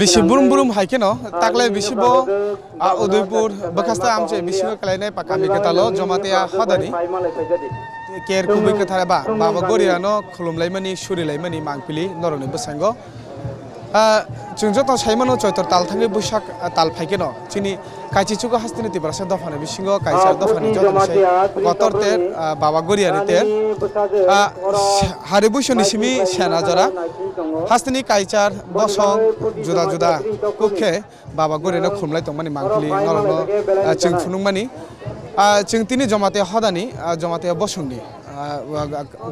bisi burum haike no takle bisi bo Udaipur bakasta amche bisi ko kalai nai pakami ketalo jomatia hodani ker kubi kethara ba baba goria no khulumlaimani surilaimani mangpili noroni basango Jungjoto Saimano Choitor Taltangi Bushak Tal Paikeno, Chini Kachichuka Hastini Tibrasa Dofan, Bishingo, Kaisa Dofan, Gotorter, Baba Goria, Haribushonishimi, Shanazara, Hastini Kaichar, Bosong, Juda Juda, Kuke, Baba Gorina Kumlatomani Mangli, Norno, Chungfunumani, Chungtini Jomate Hodani, Jomate Boshungi.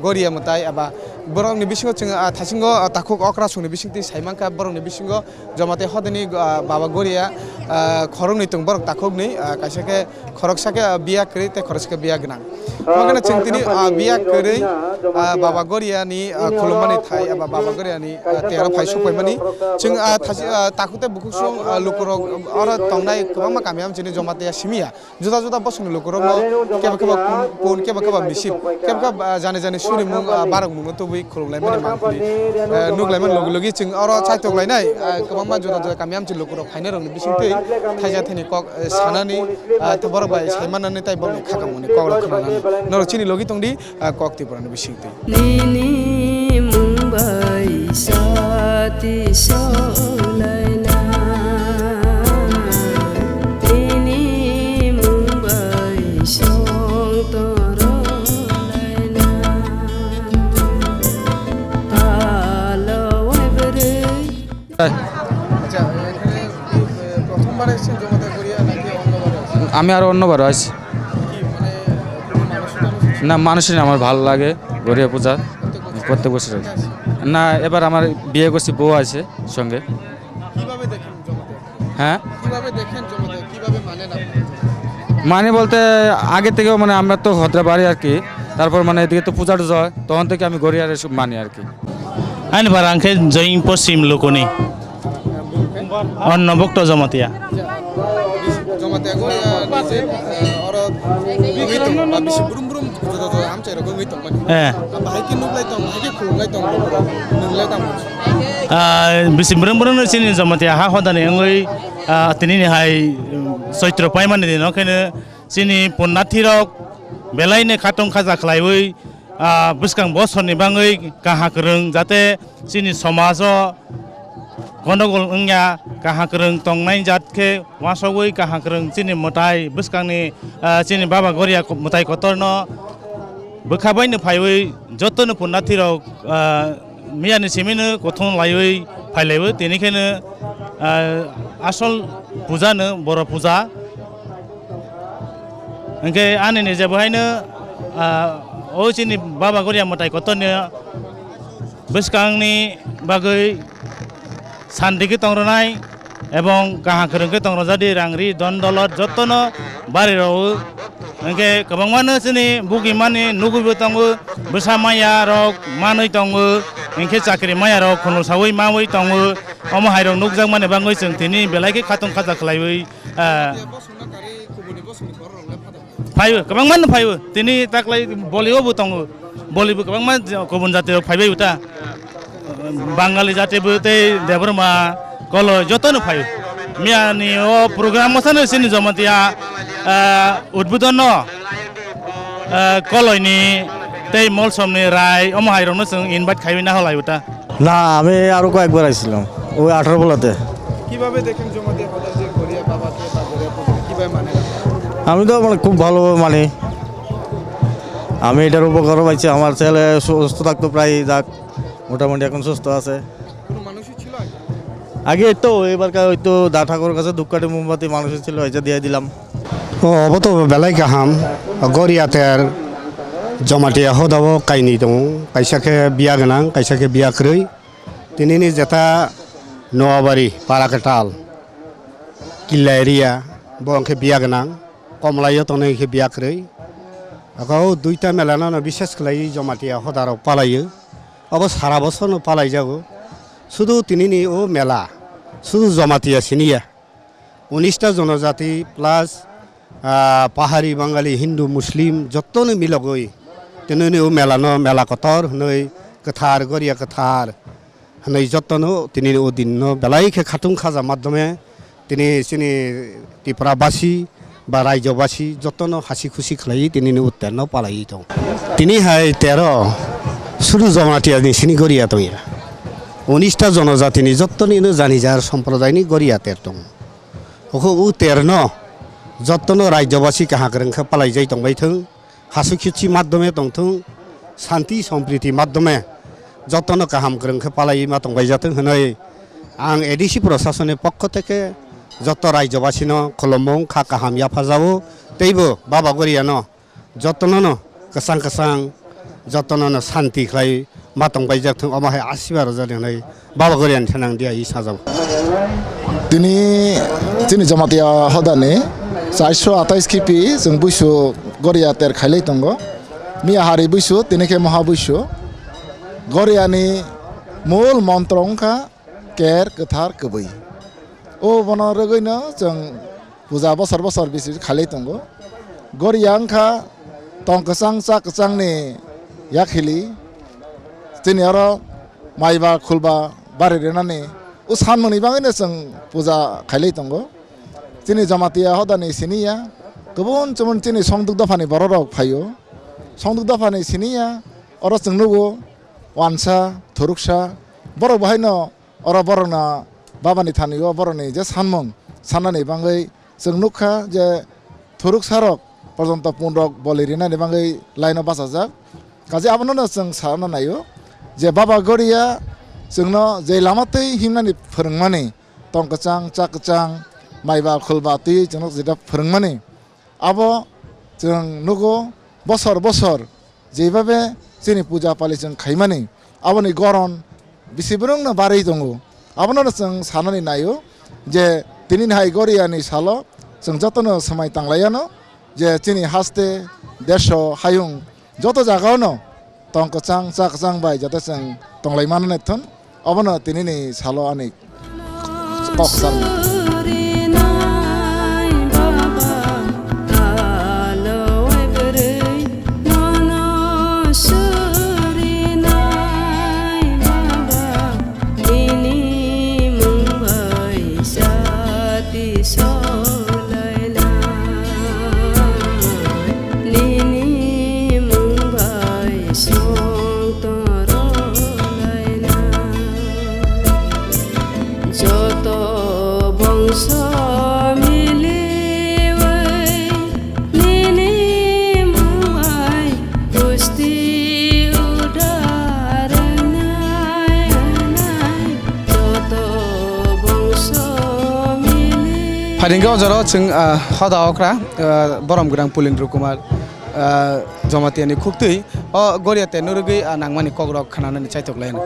Goria mutai aba borong ni bisingo thasingo takuk okra sungni bisingti saimangka borong ni bisingo jomate hodani baba goria khorong ni tung borok takuk ni kaisake khorok sake biya kri te khorok sake biya gnang magana chingtini biya kri baba goria ni khulumani thai aba baba goria ni tera phai supaimani ching takute bukusung lukurok ora tongnai kwangma kamiam chini jomate simia juda juda bosung lukurok no keba keba pun keba misin जाने जाने सुरी मुंग बारक मुंग तो वही खोल line में मांगती नुक लाइन में लोगी चिंग और चाय तो लाइन है कब हम जो तो कमियाम चिल्लो करो खाने रंग बिसिंग ते थाजा थे निको सानानी तो बड़ा बाय साइमन ने ताई बड़ा खाका मुने कॉल खाना नरो चिनी लोगी तोंडी कॉकती पुराने बिसिंग ते नीनी मुंबई साथी सोलाइना नीनी मुंबई सोंग तो আমি আর অন্যবার আছি না মানুষের আমার ভালো লাগে গড়িয়া পূজা প্রত্যেক বছর না এবার আমার বিয়ে করছি বউ আছে সঙ্গে হ্যাঁ মানে বলতে আগে থেকেও মানে আমরা তো হদ্রা বাড়ি আর কি তারপর মানে এদিকে তো পূজাটা যায় তখন থেকে আমি গড়িয়ার মানি আর কি আইন বারাংকে জয়ী পশ্চিম লোকনি অন্য ভক্ত জমাতিয়া Jomate Goria নিজে or ngitung bisi burum jodo amche ro ngitung mani bahiki nuklai tong bahiki khulai tong nuklai tong bisi burum sini jamatia ha hodani ngoi tinini hai soitro paimani din okhane sini punnathi rok belaine khatong khaja khlaioi buskang bosoni bangoi kaha krung jate sini samajo Gondogol engya kahakreng tongnai jatke wasogoi kahakreng sini motai buskangni sini baba goria motai kotorno bukhabaino phaioi jotono punnathi rok miyani simino kothon laioi phailaibo tinikene asol puja no boro puja engke anini jebahaino o sini baba goria motai kotorno buskangni bagai Sandiki tongronai ebong kahakrengke tongrojadi rangri dondolot jotono bariro engke kabangmano sini bugimani nugubo tongo besamaya rok manoi tongo engke chakri maya rok khono sawoi mawoi tongo omo hairok nugjak mane bangoi जों tini belaike khatong khaja khlaioi phayo kabangman phayo tini taklai bolio bo tongo bolibo kabangman kobun jati rok phaibai uta Bangali jati bute debrma kolo jotono phayo miani o program mosane sini jomatia udbudono koloini tei mol somni rai omo haironu जों invite খাইবি না হলাই ওটা না আমি আরো কয়েকবার আইছিলাম ওই 18 বলাতে কিভাবে দেখেন জমাতিয়া হদার যে গড়িয়া বাবাকে বা গড়িয়া পূজা কিভাবে মানে আমি তো মানে খুব ভালো মানে আমি এটার উপকার পাইছি আমার ছেলে সুস্থ থাকতো প্রায় যাক মোটামুটি এখন সুস্থ আছে কোনো মানুষই ছিল আগে তো এবারকার ওই তো দা ঠাকুর কাছে ধূপকাঠি মোমবাতি মানুষের ছিল ওইটা দিয়ে দিলাম ও অবত বেলাই গাহাম গড়িয়াতের জমাটিয়া হদাব কাইনি দं কাইসাকে বিয়া গোনাं কাইসাকে বিয়া ख्रै दिनैनि जेथा नवाबारि पाराकटाल किल्ला एरिया बंखे बिया गोनां कमलायो तंनायखे बिया ख्रै आगाव दुइटा मेलानो बिशेष खालाय जमाटिया हदाराव पालायो अब सारा बছর पालाय जागो শুধু তিনিনি ও মেলা শুধু জমাতিয়া সিনিয়া 19টা জনজাতি প্লাস পাহাড়ি বাঙালি হিন্দু মুসলিম যতনো মিলগই তেননি ও মেলানো মেলা কতর হই কথার গরিয়া কথার হनै যত্ন তিনি অধীন বেলাইকে খাতুন খাজা মাধ্যমে তিনি চিনি ত্রিপুরাবাসী বা রাজ্যবাসী যত্ন হাসি খুশি খালাই তিনি উত্তীর্ণ পালাই দं তিনি হাই 13 শুরু জমাটিয়ানি সিনি গড়িয়া দं 19টা জনজাতিনি যত্ননিनो জানিজার সম্প্রদায়নি গড়িয়াতের দं ওখো উ 13 যত্ন রাজ্যবাসী কাহাগ্রংখা পালাই যাই দंबायथों হাসুখিচি মাধ্যমে দंथों শান্তি সম্প্রীতি মাধ্যমে যত্ন কাহাম গ্রংখা পালাই মা দंबाय जाथों হनै आं एडिसि प्रशासननि पक्ष থেকে যত রাজ্যবাসীনো খলমং খা কাহাম ইয়াফাজাবো তৈব বাবা গরিয়ানো যত্ননো কসাং কসাং যত্ননো শান্তি খাই মা দंबाय जाथों আমাহে আশীর্বাদ জানাই বাবা গরিয়ান থানাং দিয়া ই সাজাব दिनै जोंनि जमातिया हदानि 428 किपि जों बैसो गरिया तेर खायलाय दङ मिया हारि बैसो तिनेखे महा बैसो गरियानि मूल मन्त्र अंखा केर गोथार गोबै ओ बन रगैनो जों पूजा बसर बसर बिसि खायलाय दङ गरिया अंखा तं कसां चा कसांनि याखिलि दिनै आरो माइबा खुलबा बारि रेनानि उ सानमोनि बाङैनो जों पूजा खायलाय दङ दिनै जमातिया हदानि सिनिया गुबुन गुबुन दिनै संदुक दफानि बर' राव फायो संदुक दफानि सिनिया अर जोंनोबो वानसा थुरुकसा बर' बाहायनो अर बर'ना बाबानि थानियो बर'नि जे सानमोन साननानै बाङै जों नुखा जे थुरुक सारक पर्यन्त पुनरक बलिरिनानै बाङै लाइनाव बासाजाक गाजै आबननो जों सानना नायो जे बाबा गरिया जोंनो जे लामातै हिमनानै फोरोंमाने तं कचां चा कचां माइबा खुलबा ति जोंनो जेदा फोरोंमाने आबो जों नुगो बसर बसर जेबाबे जोंनि पूजा पालि जों खायमाने आबोनि गरन बिसिबरोंनो बारै दङ आबोनो जों साननानै नायो जे दिनै हाय गरियानि साल जों जतनो समाय तांलायानो जे दिनै हास्ते देश हायुं जत जागावनो तं कचां चा कचां बाय जाते जों तंलायमानो थन अबनो दिनैनि साल आनि कक्सार फाइरिंगा अजाराव जों हदा अख्रा बरम गोदां पुलिन्द्र कुमार जमातियानि खुक्तै अ गरिया तेर नुरुगै नांमानि कग्रक खानानै चाइतकलायन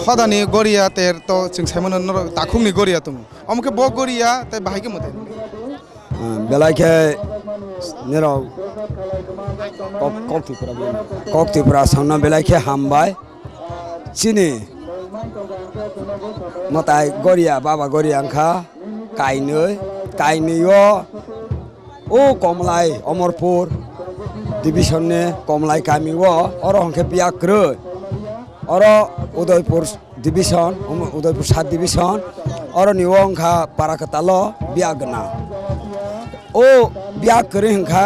हदानि गरिया तेर तो जों साइमन ताखुंनि गरिया तुम अमके ब गरिया ते बाहायके मते बेलायखे नेराव कक्तिपुरा सावना बेलायखे हामबाय चिनि मताय गरिया बाबा गरिया अंखा कायनैयो ओ कमलाय अमरपुर डिविजन ने कमलाय कामियो और हंखे बियाक्रो और उदयपुर डिविजन उदयपुर 7 डिविजन और नियो अंखा पाराकतालो बियागना ओ बियाक्रे हंखा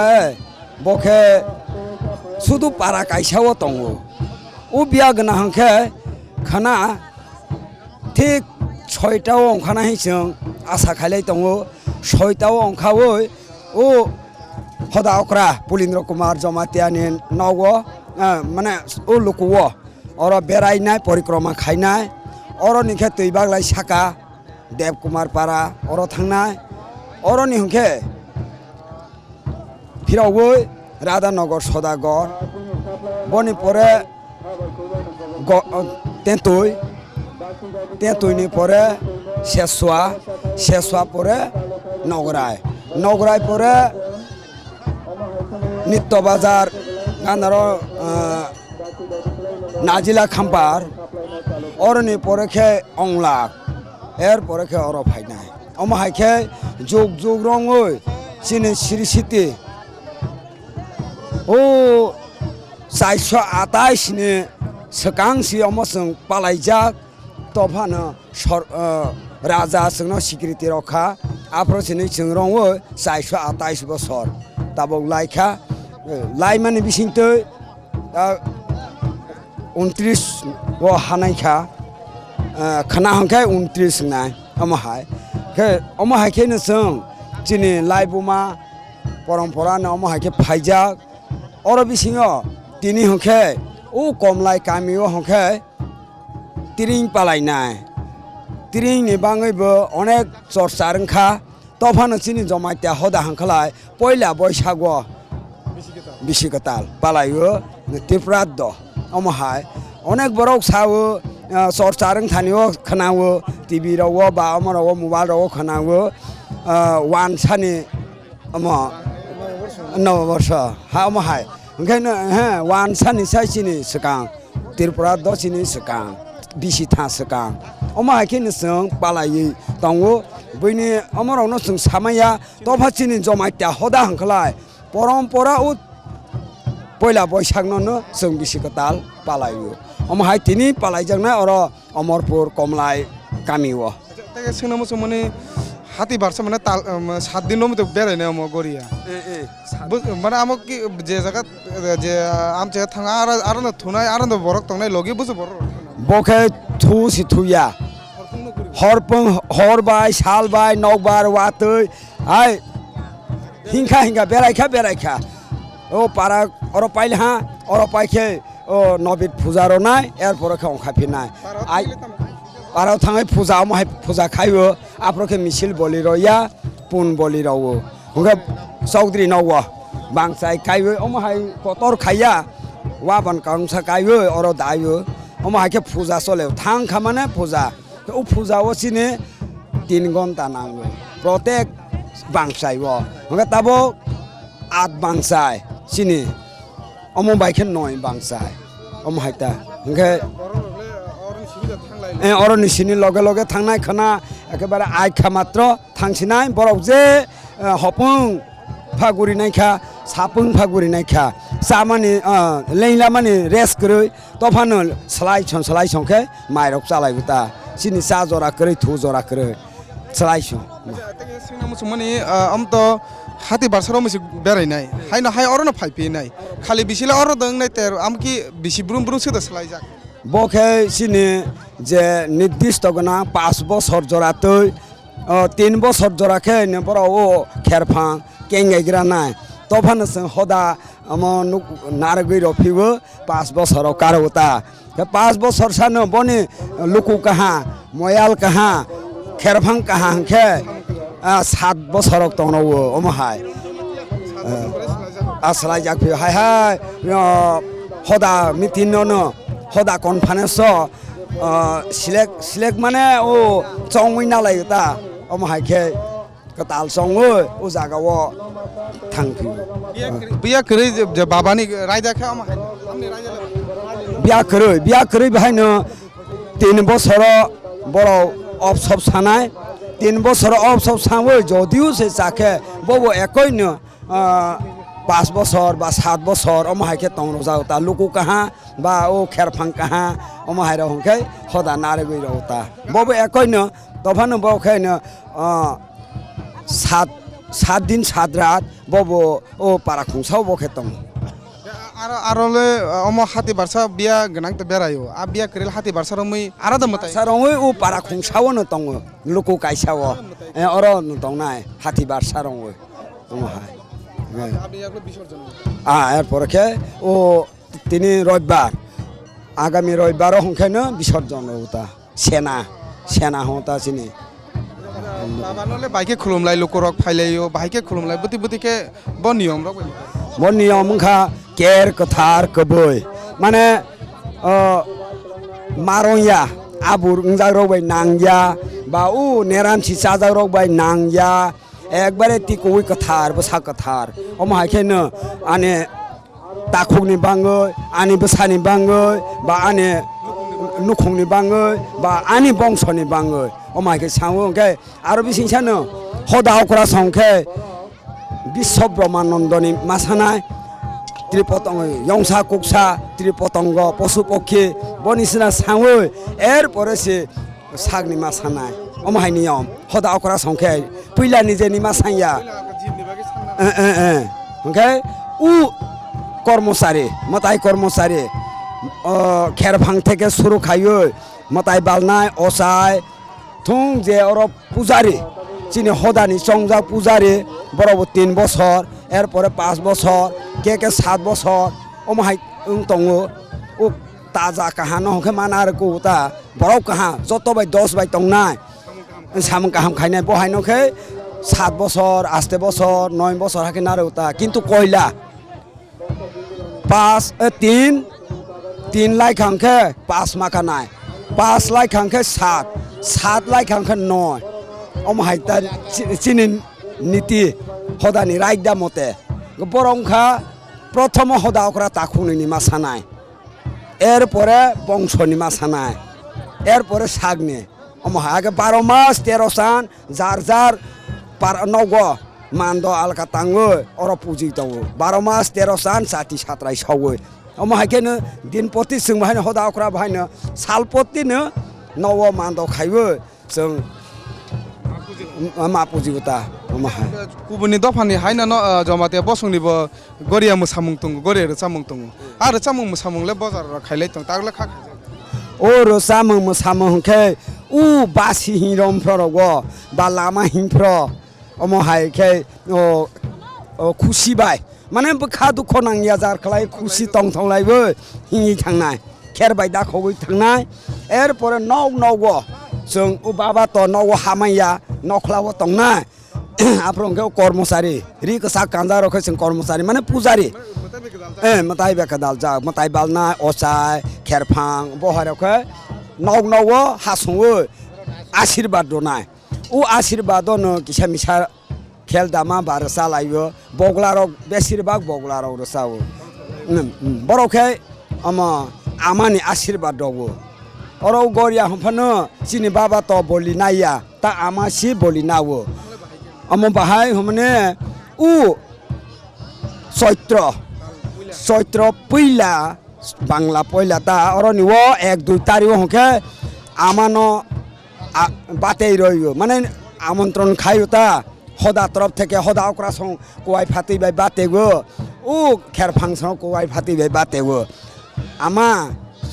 बखे सुदु पारा काइसाव तंगो ओ बियागना हंखे खाना ठीक 6टाव अंखाना हिजों आसा खायलाय दङ 6टाव अंखावै ओ हदा अख्रा पुलिन्द्र कुमार जमातियानि नव माने ओ लुकुव और बेरायनाय परिक्रमा खायनाय और निखे तैबागलाय साका देव कुमार पारा और थांनाय और निहंखे फिरावै राधानगर सदागर बनि परे तेंतुयनि परे शेषुआ परे नगराय परे नित्य बाजार गानारो नाजिला खाम्पार और नि परेखे अंलाक एर परेखे और फाइनाय अमाहायखे जुग रंगै चिनि सिरि सिति ओ 428 नि सकांसि अमसं पालायजाक তফানো রাজা जोंनो স্বীকৃতি রক্ষা আপ্রসিনি जों রঙো 428 বছর তাবক লাইখা লাই মানে বিসিংতে 29 ও হানাইখা খানা হাंखाय 29 না অমহাইকে जों চিনি লাইবুমা পরম্পরা না অমহাইকে ফাইজাক অর বিসিङो তিনি হাंखे ও কমলাই কামিও হাंखे তিরিং পালাইনায় তিরিং नि बाङैबो अनेक चर्चा रोंखा तफानो चिनि जमाइते हदा हांखलाय पयला बैसागु बिसिगताल पालायो तिप्राद अमहाय अनेक बरक सावो चर्चा रोंथानियो खोनावो टिभि रावो बा अमरावो मोबाइल रावो खोनावो वानसानि अम नववर्ष हा अमहाय ओंखायनो वानसानि साइसिनि सिगां तिप्राद सिनि सिगां बिसि था सिगां अमहायखिनो जों पालायै दङो बैनि अमरावनो जों सामाया तफाचिनि जमाइते हदा हांखलाय परम्परा उ पयला बैसागनो जों बिसिगताल पालायो अमहाय तिनि पालायजोंनाय अर अमरपुर कमलाय गामिओ তাকে সোনা মুসো মানে হাতি বারসা মানে 7 দিনের মতো বেরাইনে আমো গরিয়া মানে আমো কি যে জায়গা যে আমচে থাঙা আর না থুনাই আর না বরক তংনাই লগে বুঝো বড় बखे थुसि थुया हरपं हरबाय सालबाय नगबार वातै हाय हिंखा हिंखा बेरायखा ओ पारा अर पाइलहा अर पाइखे ओ नबित फुजारो नाय एर परखे अंखाफिनाय आइ पाराव थाङै फुजा माहाय फुजा खायो आप्रखे मिसिल बलिरया पुन बलिरावो हुंगा चौधरी नव बांसाय खायो अमहाय कतर खाया वाबन कांसा खायो अर दायो अमहायके फुजा चले थां खामाने फुजा ও फुजाओ सिने 3 घन्टा नांगो प्रत्येक बांसायो हुंगा ताबो 8 बांसाय सिनि अमो बाइखे 9 बांसाय अमहायता हुंगा अरनि सिनि लगे लगे थांनाय खाना एकेबारे आइखा मात्र थांसिनाय बरक जे हपुं फागुरि नायखा सापुं फागुरि नायखा सामानि लेंला मानि रेस करै तफानो सलाय संखे माइरक चालायगुता सिनि सा जरा करै थु जरा करै सलायसो তাকে সোনা মুসো মানে আম তো হাতি বারসারো মুসি বেরাইনাই হাইনা হাই অরনো ফাইপিনাই খালি বিসিলা অর দংনাই তের আম কি বিসি ব্রুম ব্রুম সেদা সলাই যাক बखे सिनि जे निर्दिष्ट गोनां 5 बছর जरातै 3 बছর जराखे नेबराव ओ खेरफां केंगायग्रा नाय तफानो जों हदा नारगै रफिबो 5 बছराव कारवता 5 बছर सानो बनि लुकु कहा मयाल कहा खेरफां कहा हंखे 7 बছराव तंगनावो अमहाय आसलाय जाखि हाय हाय हदा मिथिननो हदा कनफारेन्स सिलेक्ट माने ओ चंगै नालाय ता अमहायखे कताल चंगै ओ जागाव थांफि बिया करै जे बाबानि रायदाखा अमहाय आमनि रायदा बिया करै बेहायनो 3 बছर बर अफसब सानाय 3 बছर अफसब सावै जदिउ से जाखे बबो एकैनो 5 बছর বা 7 বছর अमहायखे तंगनो जाउता लुकु कहा बा ओ खेरफां कहा अमहाय रहंखे हदा नारगै रहता बबो एकैनो तफानो बखेनो 7 दिन 7 रात बबो ओ पारा खुंसाव बखे तंग आरोले अमो हाति बारसा बिया गनां त बेरायो आ बिया करेल हाति बारसा रमै आरा द मताय सारङै ओ पारा खुंसाव न तंग लुकु काइसाव अर न तंगनाय हाति बारसा रङै अमहाय एरपरखे ओ तिनि रविबार आगामी रविबार हंखायनो विसर्जन होता सेना होता सिनि बाबानले बाइके खुलुमलाय लोकरक फाइलायो बाइके खुलुमलाय बुति बुतिके ब नियम र ब नियम खा केर कथार कबै माने मारंया आबुर उंजाग रबाय नांया बा उ नेरामसि चाजाग रबाय नांया एकबारे तिकौइ कथार बसा कथार अमहायखेनो आने ताखुगनि बाङै आनि बसानि बाङै बा आने नुखुंनि बाङै बा आनि बंशनि बाङै अमहायखे सावो ओंखाय आरो बिसिंसानो हदा अकरा संखे विश्व ब्रह्मानन्दनि मासानाय ত্রিপতঙ্গ ইয়ংসা কুকসা ত্রিপতঙ্গ পশু পক্ষী বনিসিনা সাঙো এরপরে সে সাগনি মা সানায় অমাহাই নিয়ম হদা অকরা সংখ্যায় পইলা নিজে নিমা সাইয়া ওকে উ কর্মচারী মতাই কর্মচারী খের ভাং থেকে শুরু খাইও মতাই বালনায় অসায় থুং যে ওর পূজারি চিনি হদানি চংজা পূজারি বরাবর 3 বছর এরপরে 5 বছর কে 7 বছর অমাহাই দङ ও তাজা কাহা নহকে মানার কৌতা বড় কাহা যত বাই 10 বাই দंनाय সামং কাহাম খাইনাय বহাই নখে 7 বছর 8 বছর 9 বছর হাকে নারৌতা কিন্তু কয়লা 3 লাখ খাংখে 5 মাকা নাই 5 লাখ খাংখে 7 লাখ খাংখে 9 অমাহাই তা চিনি নীতি হদানি রাইদা মতে বরংখা প্রথম হদা অকরা তাখুনি মাছা নাই এরপরে বংশনি মাছা নাই এরপরে সাগনে অমাহাই আগে 12 মাস 13 সান যার নগ মান্দ আলকা তাঙো অর পুজি দাও 12 মাস 13 সান সাতি সাতরাই সাवो অমাহাইকেनो दिन प्रति जों बाहायनो हदा अकरा बाहायनो साल प्रतिनो नव मान्द खाइबो जों मा पुजिगोता अमाहाय गुबुननि दफानि हायना न जमाते बसंनिबो गरिया मोसामुं दङ गरिया चामुं दङ आरो चामुं मोसामुंले बजाराव खाइलाय दङ तागले खा ओ रो चामुं मोसामुं हखे उ बासि हिरम फ्ररग बा लामा हिंफ्र अमाहाय खे ओ खुसि बाय माने बखा दुख नांगिया जार खलाय खुसि तंग थंलायबो हिङि थांनाय खेरबाय दाखौबै थांनाय एरपरे नव जों उ बाबा त नव हामाया नखलाव तंनाय आफ्रोंके कर्मचारी रि कसा कांजा रखे जों कर्मचारी माने पुजारी मताय बेकदाल जा मताय बालना असाय खेरफां बहारखे नव हासङो आशीर्वाद दनाय उ आशीर्वाद न किसा मिसा खेल दामा बारसा लायो बगलाराव बेसिरबाग बगलाराव रसावो बरखे आमानि आशीर्वाद दवो अरौ गरिया हमफानो चिनि बाबा त बलि नाया ता आमासि बलि नावो बाहाय हमने उ चैत्र पहिला बांला पहिला ता अरनि व 1-2 तारिख हके आमानो बाते रहियो माने आमंत्रण खायो ता हदा तरफ থেকে हदा अकरा सं कोवाय फातिबाय बातेगो उ खेर फांसन कोवाय फातिबाय बातेगो आमा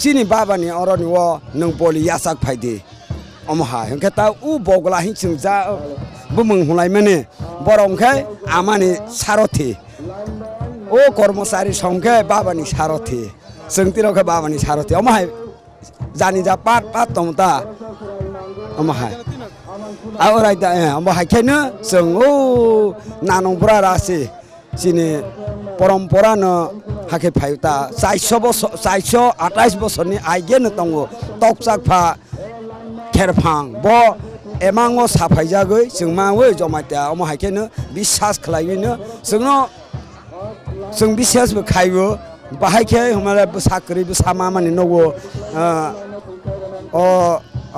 चिनि बाबानि अरनि व नों बलि यासाक फायदे अमहा हके ता उ बगला हि जों जा बुमं हुलाय माने बरंखे आमानि सारथि ओ कर्मचारी संखे बाबानि सारथि जोंतिरखे बाबानि सारथि अमहाय जानि जा पाट तंता अमहाय आरायदा अमहायखेनो जों ओ नानंब्रा रासि चिनि परम्परा न हाके फायता 428 बोसोरनि आइगेन दङ तकचाकफा खेरफां ब एमांगो साफायजागै जों मावो जमात्या अमहायखेनो बिश्वास खालायनो जों बिश्वासबो खायो बाहायखे हमले साकरि सामा माने नगो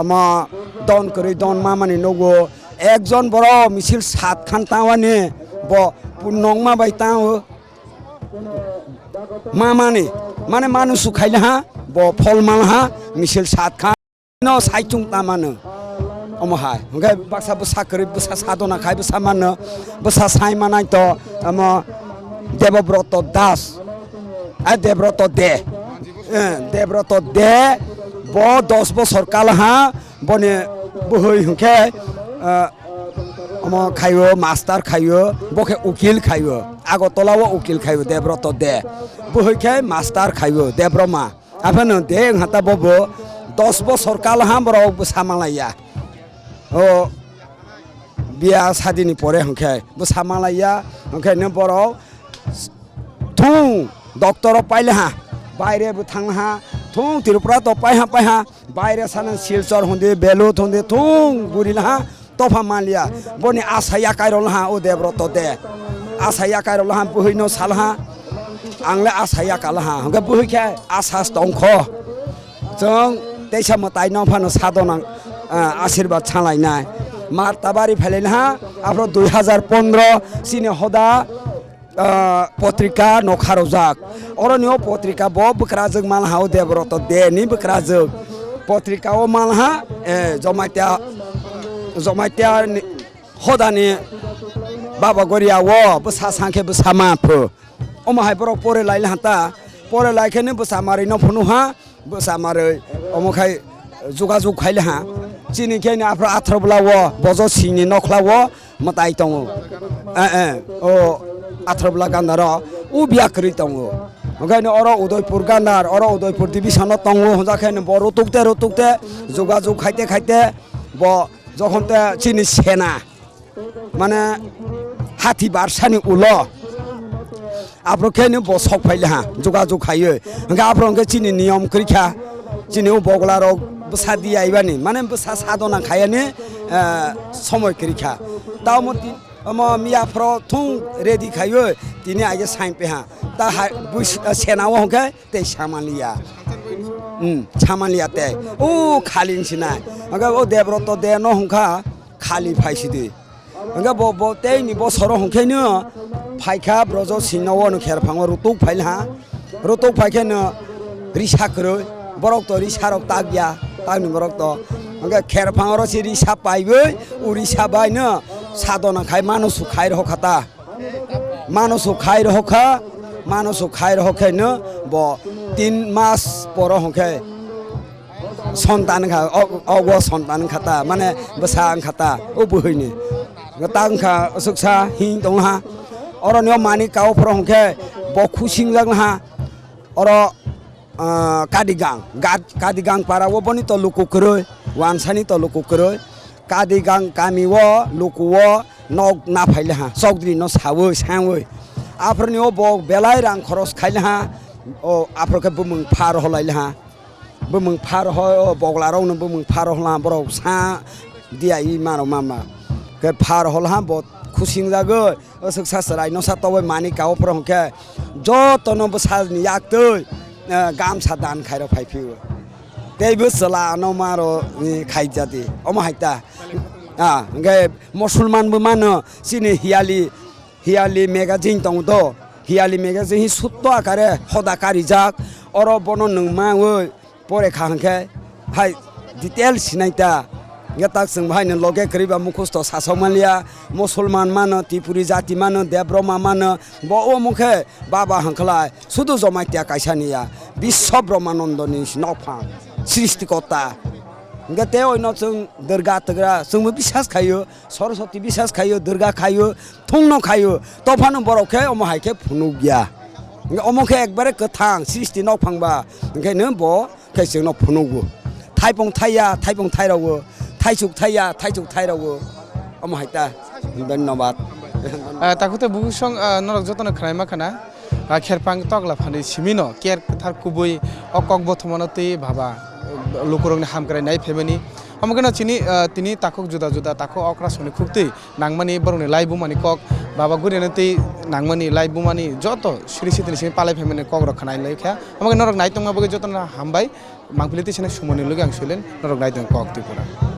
आमा दन करी दन मामानि नगो एकजन बर मिছিল 7 खान तावाने ब पुनंग मा बायताव मामानि माने मानुसु खाइला ब फलमालहा मिছিল 7 खान न साइचुं तामानो अमहाय हगे बाक्सा बसा करी बसा साधना खाय बसा मान बसा साइ मानाय त आम देवव्रत दास आ देवव्रत दे ब 10 বছর কালহা बने बहै हखे खायो मास्टार खायो बखे उकिल खायो आगतलाव उकिल खायो देवव्रत दे बहैखे मास्टार खायो देवब्रमा आफानो दे हाता बबो 10 বছর कालहा बराव सामालाया ओ बिया सादिनि परे हखे सामालाया हखे न बराव थुं डक्टर पाइलेहा बायरे थांहा थुं तिरुपुरा तो पाइहा बायरे साना सिलचर होंदे बेलुत होंदे थुं बुरिलहा तफा मालिया बनि आसाया कायरलहा ओ देवव्रत दे आसाया कायरलहा बहैनो सालहा आंले आसाया कालहा हगे बहैखे आसास दंख जों दैसा मताय नफानो साधना आशीर्वाद छालायनाय मार्ताबारि फैलायहा आफ्रो 2015 सिने हदा पत्रिका नखारजाक अरनियो पत्रिका ब बकराजक मालहाव देबरत देनि बकराजक पत्रिका ओ मालहा जमात्या हदानि बाबा गरिया वो बसा सांखे बसा माफो अमाहाय बरक परे लाइल हाता परे लाइखेने बसा मारै न फनुहा बसा मारै अमखाय जुगाजुग खाइले हा चिनि खेनि आफ्रो आथ्रबला वो बजो सिंनि नखला वो मताइ दङ ओ आथ्रबला गान्दार उ बिया करि दङ ओंखायनो अर उदयपुर गान्दार अर उदयपुर डिभिजनाव दङ हजाखायनो ब रतुकते जुगाजुग खाइते ब जखनते चिनि सेना माने हाथी बारसानि उल आफ्रोखेनो ब सक फाइले हा जुगाजुग खायो ओंखा आफ्रोंखे चिनि नियम करिखा चिनि बगलार बसा दियाइबानि माने बसा साधना खायानि समय करिखा दामति मियाफ्राव थुं रेडि खायो तिनि आगे साइन पे हा ता सेनाव हके ते सामालिया ते ओ खालिनसिना ओंखा ओ देब्रत दे न हंखा खालि फाइसिदि ओंखा ब तेनि बसर हंखेनो फाइखा ब्रज सिंनाव न खेरफाङ रुतुक फाइलहा रुतुक फाइखेनो रिसा करो बरक तो रिसारक तागिया तागनि बरक तो ओंखा खेरफाङर सि रिसा पाइबै उरिसा बायनो साधना खाय मानुस खाय रखता मानुस खाय रखैनो ब 3 मास पर हखे सन्तान खा अग सन्तान खाता माने बसा खाता ओ बहैनि तांखा सुखसा हिं दंहा अरनियो मानि काव पर हखे ब खुसिं जागहा अर कादिगां पाराव बनि तो लुकुकरै वानसानि तो लुकुकरै कादिगां कामिव लुकुव नग ना फाइले हा सगद्रि न सावो आफ्रोनियो ब बेलाय रां खरस खाइले हा ओ आफ्रोके बुमुं फार हलाइले हा बुमुं फार ह बगलारावनो बुमुं फार हला बरक सा दियाइ मारो मामा के फार हलहा ब खुसिं जागो असुखसा सराय न सातव मानि काव पर हके जतन बसानि याक्तै गामसा दान खाइर फाइफियो तेबो सला न मारो खाइजाति अमहाइता ओंखाय मुसलमानबो मानो सिनि हियाली मेगाजिन दङ द हियाली मेगाजिन सुत्त आकारे हदाकारि जाक अर बन नंमावै परेखा हंखे हाय डिटेल सिनाइता गताक जों भाइनो लगे करिबा मुखस्त सासमालिया मुसलमान मानो त्रिपुरी जाति मानो देब्रमा मानो ब ओ मुखे बाबा हंखलाय सुदु जमाइत्या काइसानिया विश्व ब्रह्मानन्दनि नफा सृष्टिकर्ता गते ओइनो जों दुर्गा तग्रा जोंबो बिसास खायो सरस्वती बिसास खायो दुर्गा खायो थुंनो खायो तफानो बरखे अमहायखे फुनुगिया अमखे एकबारे गोथां सृष्टि नफांबा ओंखायनो ब कैसेनो फुनुगु थाइपं थाइरावो थाइसुक थाइरावो अमहायता धन्यवाद ताकुते बुसं नरक जतन खनायमा खाना खेरपां तगला फानि सिमिनो केर थार कुबुइ अकक बथमनति भाबा लुकुरंनि हामग्रायनाय फेमेनि हमगना तिनि ताकक जुदा ताको अक्रा सनि खुक्ति नांगमानि बरंनि लाइबुमानि कक बाबा गुरेनति नांगमानि लाइबुमानि जतो श्रीसितिनि सिनि पालाय फेमेनि कक रखनाय लेखा हमगना नरक नायतंमा बगे जतन हामबाय मांगफिलिति सने सुमनि लगे आं सुलेन नरक नायतंग कक तिपुरा।